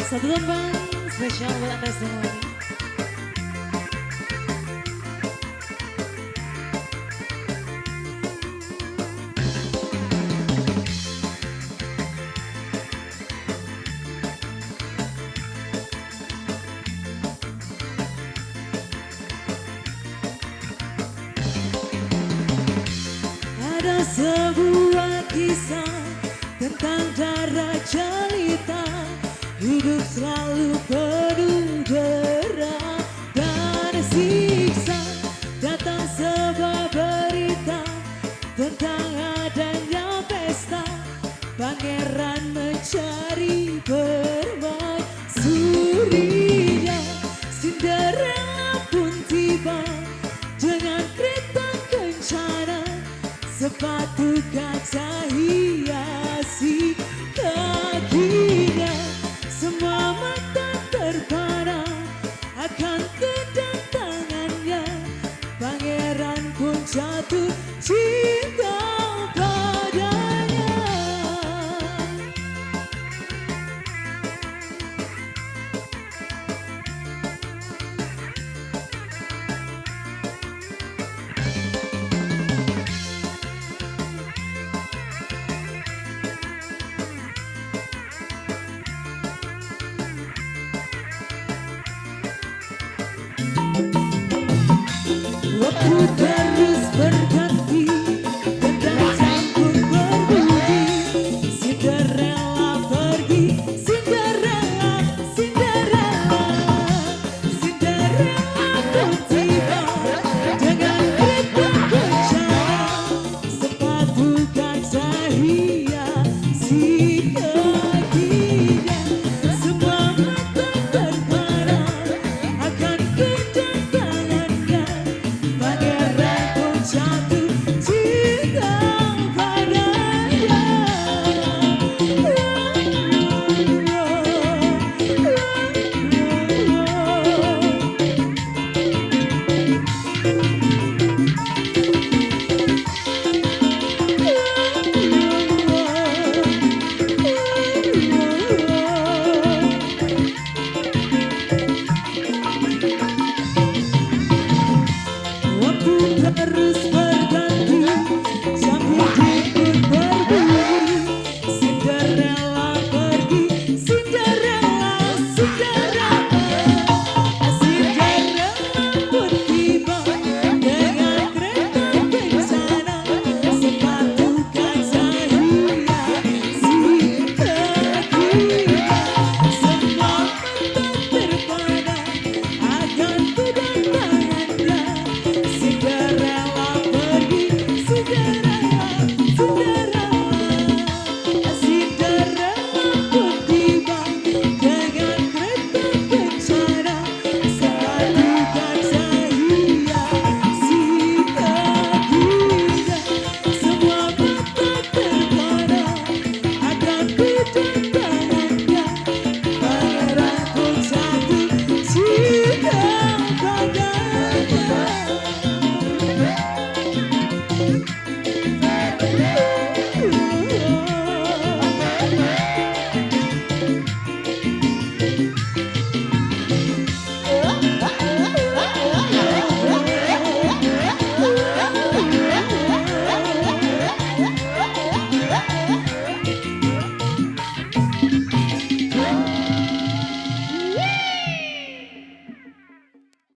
Satu lembang spesial buat Anda semua. Ada sebuah kisah tentang darah jelita, hidup selalu penuh dera dan siksa. Datang sebuah berita tentang adanya pesta, pangeran mencari permaisurinya. Cinderella pun tiba dengan kereta kencana, sepatu kaca hiasi kakinya. Semua mata terpana akan kedatangannya, pangeran pun jatuh cinta padanya. Waktu terus berganti, gendang campur berbunyi. Cinderella pergi, Cinderella, Cinderella. Cinderella pun tiba dengan kereta kencana, sepatu kaca hiasi kakinya. Semua mata terpana akan kedatangannya, pangeran pun jatuh cinta padanya. Waktu terus